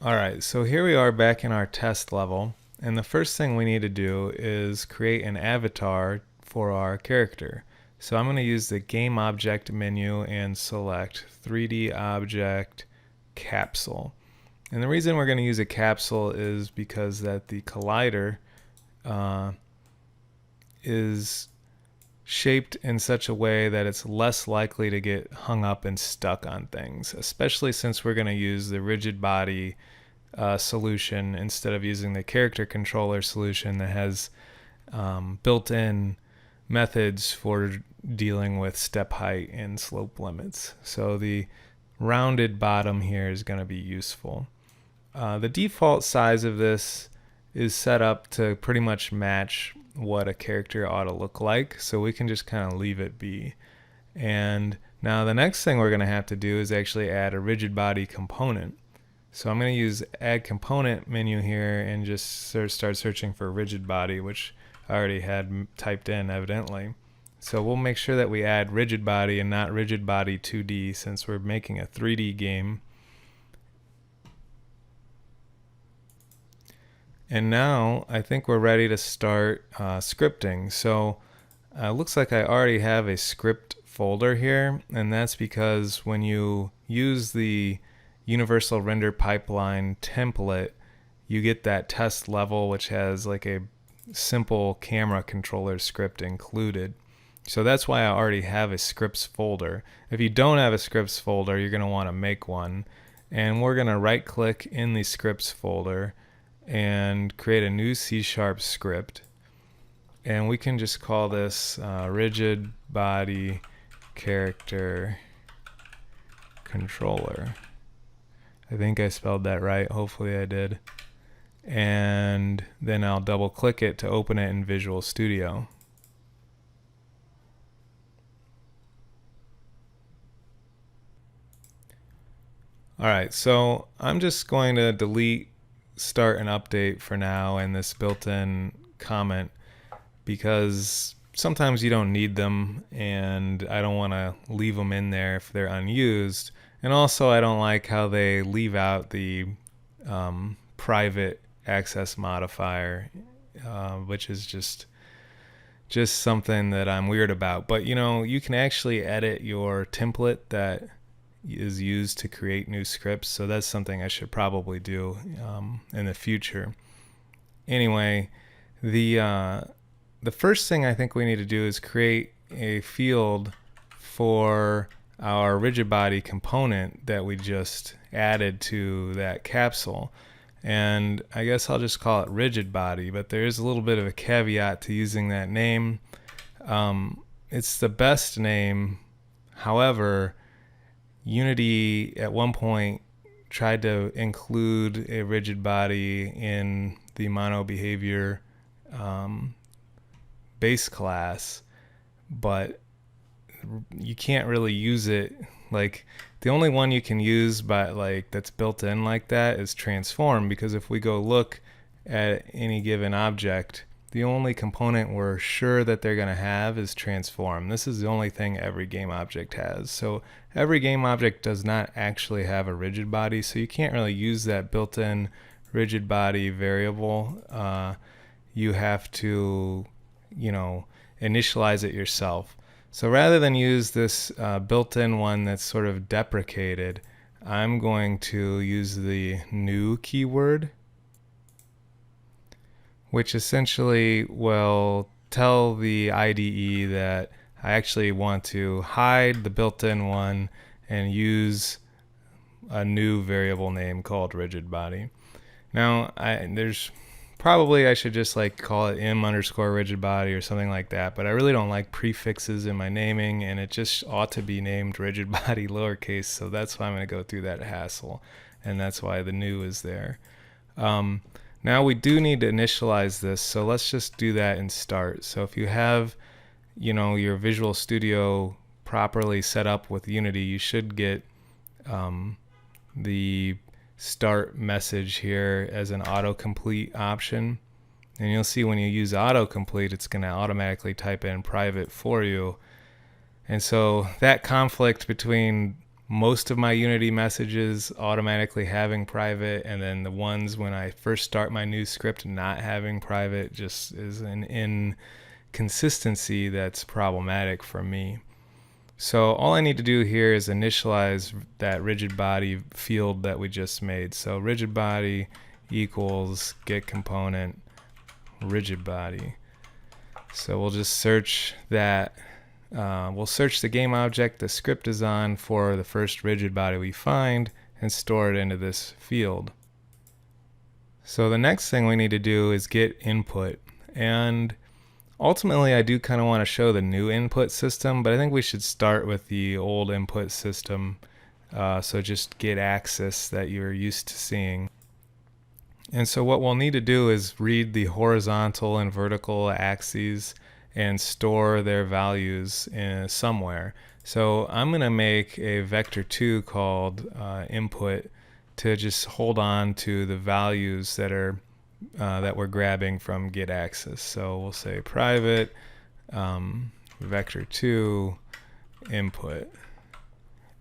Alright, so here we are back in our test level, and the first thing we need to do is create an avatar for our character. So I'm going to use the Game Object menu and select 3D Object Capsule. And the reason we're going to use a capsule is because that the collider is shaped in such a way that it's less likely to get hung up and stuck on things, especially since we're going to use the rigid body solution instead of using the character controller solution that has built-in methods for dealing with step height and slope limits. So the rounded bottom here is going to be useful. The default size of this is set up to pretty much match what a character ought to look like, so we can just kind of leave it be. And now the next thing we're going to have to do is actually add a rigid body component. So I'm going to use add component menu here and just start searching for rigid body, which I already had typed in evidently. So we'll make sure that we add rigid body and not rigid body 2D since we're making a 3D game. And now I think we're ready to start scripting. So looks like I already have a script folder here, and that's because when you use the universal render pipeline template, you get that test level which has like a simple camera controller script included. So that's why I already have a scripts folder. If you don't have a scripts folder, you're going to want to make one. And we're going to right click in the scripts folder and create a new C# script, and we can just call this rigid body character controller. I think I spelled that right, hopefully I did. And then I'll double click it to open it in Visual Studio. Alright, so I'm just going to delete start an update for now and this built-in comment because sometimes you don't need them and I don't want to leave them in there if they're unused, and also I don't like how they leave out the private access modifier, which is just something that I'm weird about. But you know, you can actually edit your template that is used to create new scripts, so that's something I should probably do in the future. Anyway, the first thing I think we need to do is create a field for our rigid body component that we just added to that capsule, and I guess I'll just call it rigid body, but there is a little bit of a caveat to using that name. It's the best name, however, Unity at one point tried to include a rigid body in the mono behavior base class, but you can't really use it. Like, the only one you can use that's built in like that is transform, because if we go look at any given object, the only component we're sure that they're going to have is transform. This is the only thing every game object has. So every game object does not actually have a rigid body, so you can't really use that built-in rigid body variable. You have to, initialize it yourself. So rather than use this built-in one that's sort of deprecated, I'm going to use the new keyword, which essentially will tell the IDE that I actually want to hide the built-in one and use a new variable name called rigid body. Now, I should just call it m_rigid body or something like that, but I really don't like prefixes in my naming, and it just ought to be named rigid body lowercase, so that's why I'm going to go through that hassle, and that's why the new is there. Now we do need to initialize this, so let's just do that in start. So if you have, your Visual Studio properly set up with Unity, you should get the start message here as an autocomplete option. And you'll see when you use autocomplete, it's going to automatically type in private for you. And so that conflict between most of my Unity messages automatically having private, and then the ones when I first start my new script not having private just is an inconsistency that's problematic for me. So all I need to do here is initialize that rigid body field that we just made. So rigid body equals get component rigid body. So we'll just search that. We'll search the game object the script is on for the first rigid body we find and store it into this field. So the next thing we need to do is get input. And ultimately, I do kind of want to show the new input system, but I think we should start with the old input system. So just get access that you're used to seeing. And so what we'll need to do is read the horizontal and vertical axes and store their values in somewhere. So I'm going to make a vector2 called input to just hold on to the values that are that we're grabbing from get access. So we'll say private vector2 input,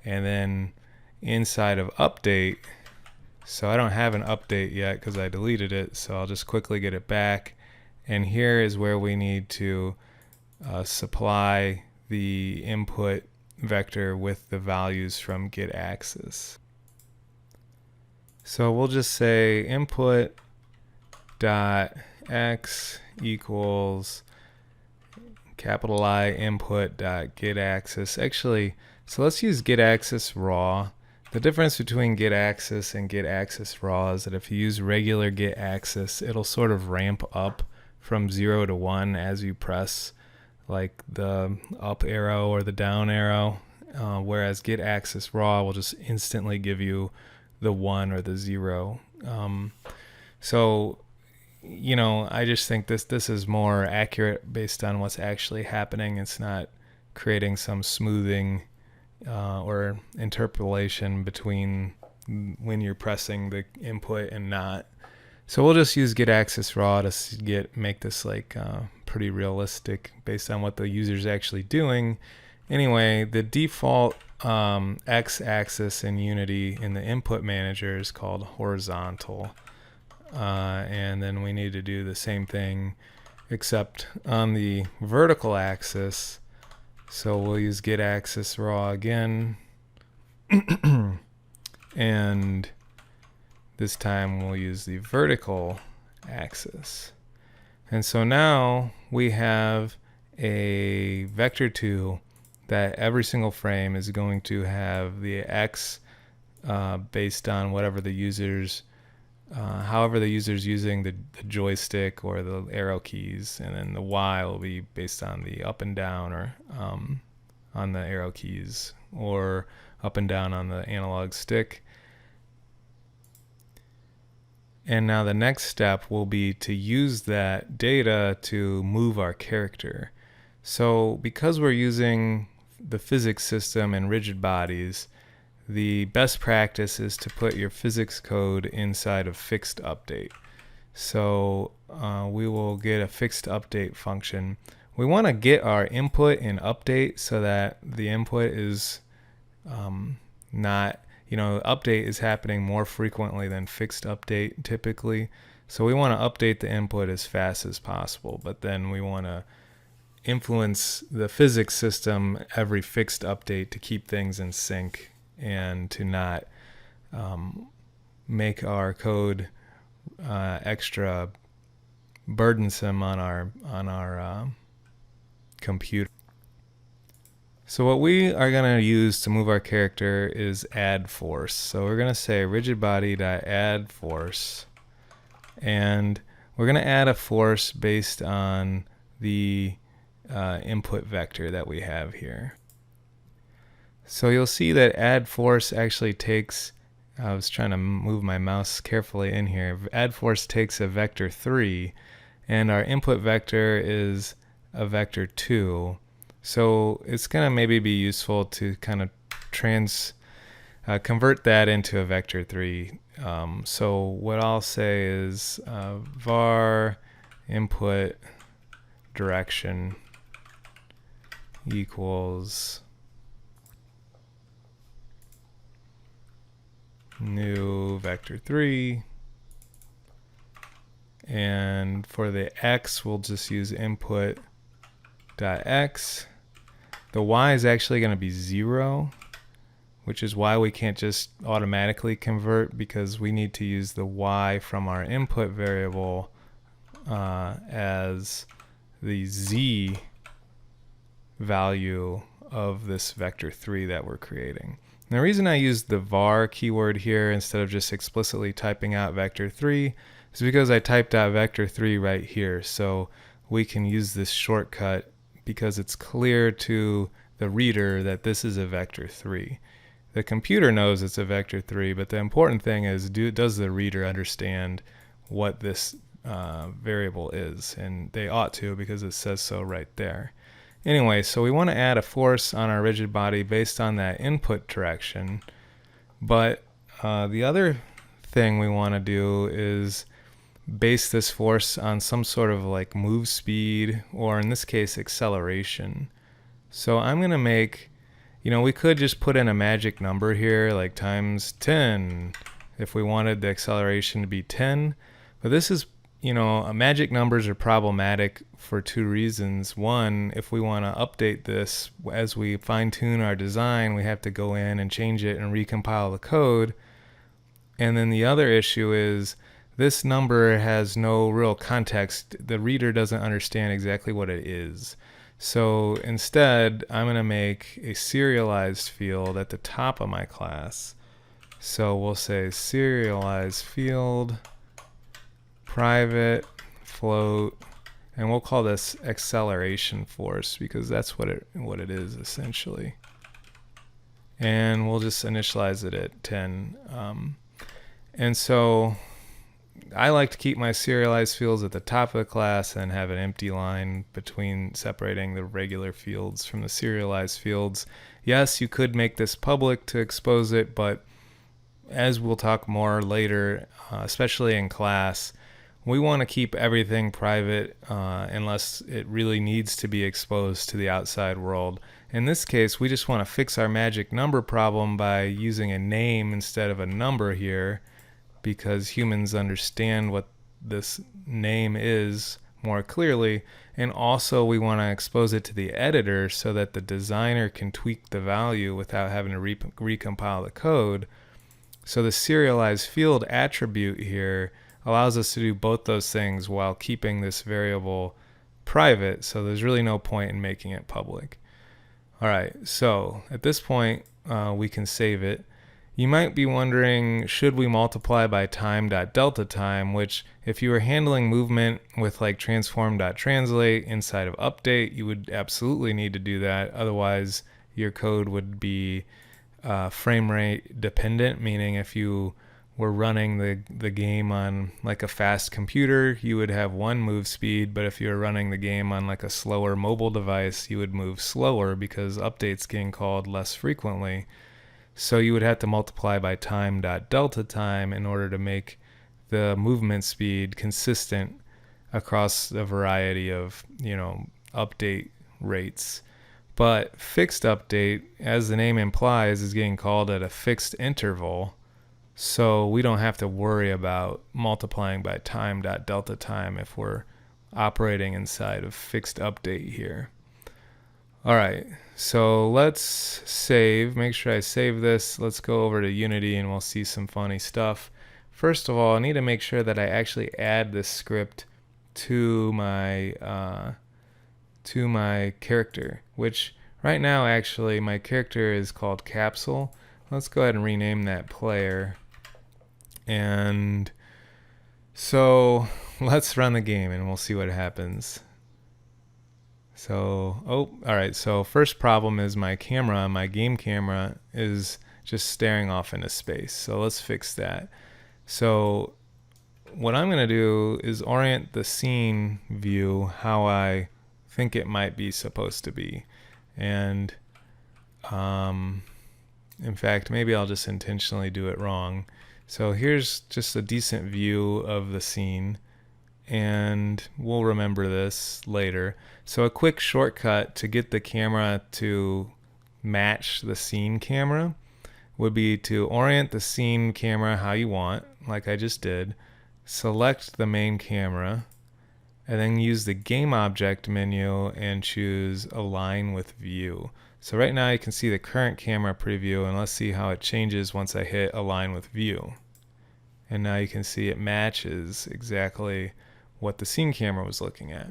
and then inside of update, so I don't have an update yet because I deleted it, so I'll just quickly get it back. And here is where we need to supply the input vector with the values from get access. So we'll just say input dot x equals capital I input dot get access. Actually, so let's use get access raw. The difference between get access and get access raw is that if you use regular get access, it'll sort of ramp up from 0 to 1 as you press like the up arrow or the down arrow, whereas get access raw will just instantly give you the 1 or the 0. So you know, I just think this is more accurate based on what's actually happening. It's not creating some smoothing or interpolation between when you're pressing the input and not. So we'll just use get access raw to make this like pretty realistic based on what the user's actually doing. Anyway, the default x-axis in Unity in the input manager is called horizontal. And then we need to do the same thing except on the vertical axis. So we'll use get access raw again. And this time we'll use the vertical axis. And so now we have a vector2 that every single frame is going to have the x based on whatever the user's however the user's using the joystick or the arrow keys, and then the y will be based on the up and down or on the arrow keys, or up and down on the analog stick. And now the next step will be to use that data to move our character. So because we're using the physics system and rigid bodies, the best practice is to put your physics code inside of fixed update. So we will get a fixed update function. We want to get our input in update so that the input is not, you know, update is happening more frequently than fixed update typically. So we want to update the input as fast as possible, but then we want to influence the physics system every fixed update to keep things in sync and to not make our code extra burdensome on our computer. So what we are going to use to move our character is AddForce. So we're going to say rigidbody.AddForce, and we're going to add a force based on the input vector that we have here. So you'll see that AddForce actually takes, I was trying to move my mouse carefully in here, AddForce takes a vector 3, and our input vector is a vector 2. So it's going to maybe be useful to kind of convert that into a vector 3. So what I'll say is var input direction equals new vector 3. And for the x, we'll just use input.x. The y is actually going to be 0, which is why we can't just automatically convert, because we need to use the y from our input variable as the z value of this vector 3 that we're creating. And the reason I use the var keyword here instead of just explicitly typing out vector 3 is because I typed out vector 3 right here. So we can use this shortcut because it's clear to the reader that this is a vector 3. The computer knows it's a vector 3, but the important thing is, does the reader understand what this variable is? And they ought to, because it says so right there. Anyway, so we want to add a force on our rigid body based on that input direction. But the other thing we want to do is base this force on some sort of like move speed, or in this case, acceleration. So I'm going to make, we could just put in a magic number here, like times 10, if we wanted the acceleration to be 10. But this is, magic numbers are problematic for two reasons. One, if we want to update this as we fine tune our design, we have to go in and change it and recompile the code. And then the other issue is this number has no real context. The reader doesn't understand exactly what it is. So instead, I'm going to make a serialized field at the top of my class. So we'll say serialized field, private, float, and we'll call this acceleration force because that's what it is essentially. And we'll just initialize it at 10. And so I like to keep my serialized fields at the top of the class and have an empty line between separating the regular fields from the serialized fields. Yes, you could make this public to expose it, but as we'll talk more later, especially in class, we want to keep everything private unless it really needs to be exposed to the outside world. In this case, we just want to fix our magic number problem by using a name instead of a number here, because humans understand what this name is more clearly. And also we want to expose it to the editor so that the designer can tweak the value without having to recompile the code. So the serialized field attribute here allows us to do both those things while keeping this variable private. So there's really no point in making it public. All right, so at this point, we can save it. You might be wondering, should we multiply by time.delta time, which if you were handling movement with like transform.translate inside of update, you would absolutely need to do that. Otherwise, your code would be frame rate dependent, meaning if you were running the game on like a fast computer, you would have one move speed, but if you were running the game on like a slower mobile device, you would move slower because updates getting called less frequently. So you would have to multiply by time.delta time in order to make the movement speed consistent across a variety of, update rates. But fixed update, as the name implies, is getting called at a fixed interval. So we don't have to worry about multiplying by time.delta time if we're operating inside of fixed update here. All right, so let's save. Make sure I save this. Let's go over to Unity and we'll see some funny stuff. First of all, I need to make sure that I actually add this script to my character, which right now actually my character is called Capsule. Let's go ahead and rename that player. And so let's run the game and we'll see what happens. So, all right. So first problem is my camera, my game camera is just staring off into space. So let's fix that. So what I'm going to do is orient the scene view how I think it might be supposed to be. And in fact, maybe I'll just intentionally do it wrong. So here's just a decent view of the scene, and we'll remember this later. So a quick shortcut to get the camera to match the scene camera would be to orient the scene camera how you want, like I just did, select the main camera, and then use the game object menu and choose align with view. So right now you can see the current camera preview, and let's see how it changes once I hit align with view. And now you can see it matches exactly what the scene camera was looking at.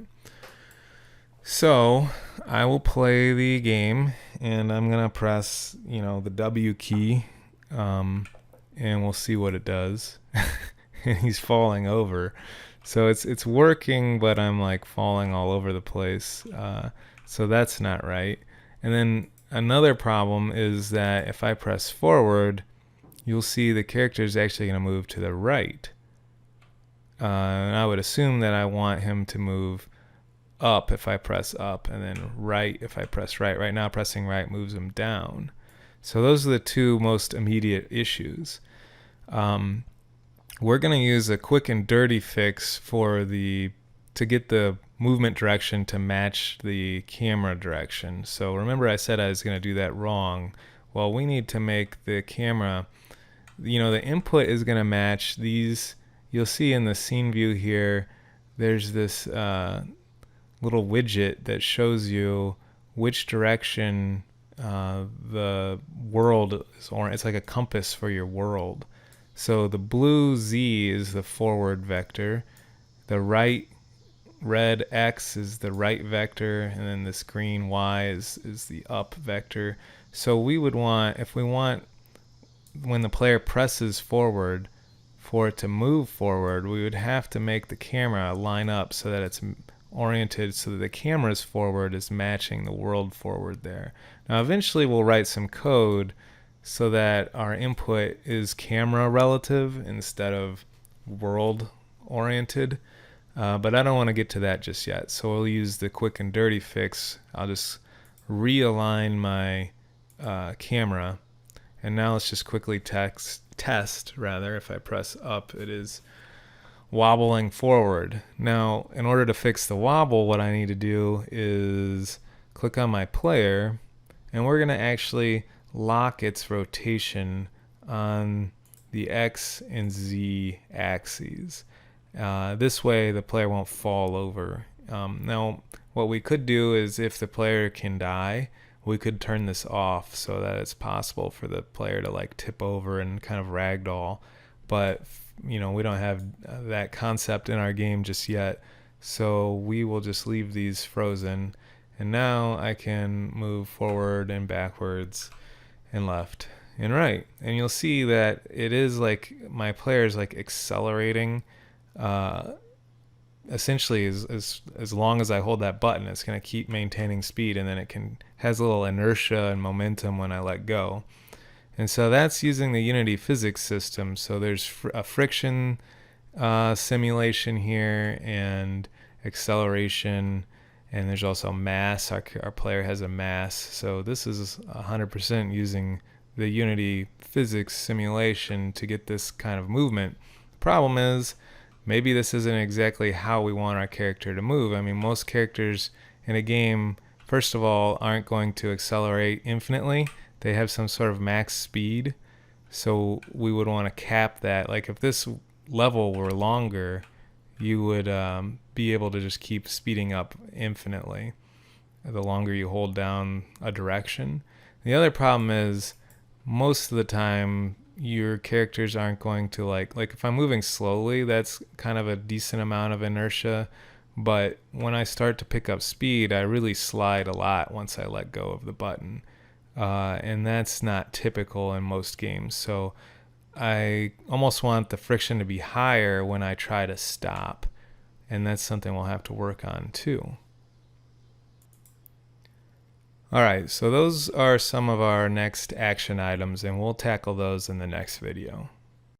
So I will play the game, and I'm gonna press, the W key, and we'll see what it does. And he's falling over, so it's working, but I'm like falling all over the place. So that's not right. And then another problem is that if I press forward, you'll see the character is actually going to move to the right. And I would assume that I want him to move up if I press up, and then right if I press right. Right now pressing right moves him down. So those are the two most immediate issues. We're going to use a quick and dirty fix to get the movement direction to match the camera direction. So remember I said I was going to do that wrong. Well, we need to make the camera, the input is going to match these. You'll see in the scene view here, there's this little widget that shows you which direction the world is, or it's like a compass for your world. So the blue Z is the forward vector, the red X is the right vector, and then this green Y is the up vector. So we would want, if we want when the player presses forward for it to move forward, we would have to make the camera line up so that it's oriented so that the camera's forward is matching the world forward there. Now eventually we'll write some code so that our input is camera relative instead of world oriented. But I don't want to get to that just yet. So we'll use the quick and dirty fix. I'll just realign my camera. And now let's just quickly test. If I press up, it is wobbling forward. Now, in order to fix the wobble, what I need to do is click on my player, and we're going to actually lock its rotation on the X and Z axes. This way the player won't fall over. Now what we could do is, if the player can die, we could turn this off so that it's possible for the player to like tip over and kind of ragdoll, but we don't have that concept in our game just yet, so we will just leave these frozen. And now I can move forward and backwards and left and right, and you'll see that it is like my player is like accelerating essentially as long as I hold that button. It's going to keep maintaining speed, and then it has a little inertia and momentum when I let go. And so that's using the Unity physics system. So there's a friction simulation here, and acceleration, and there's also mass. Our player has a mass, so this is 100% using the Unity physics simulation to get this kind of movement. The problem is, maybe this isn't exactly how we want our character to move. I mean, most characters in a game, first of all, aren't going to accelerate infinitely. They have some sort of max speed, so we would want to cap that. Like if this level were longer, you would be able to just keep speeding up infinitely the longer you hold down a direction. The other problem is, most of the time your characters aren't going to like if I'm moving slowly, that's kind of a decent amount of inertia, but when I start to pick up speed, I really slide a lot once I let go of the button, and that's not typical in most games. So I almost want the friction to be higher when I try to stop, and that's something we'll have to work on too. Alright, so those are some of our next action items, and we'll tackle those in the next video.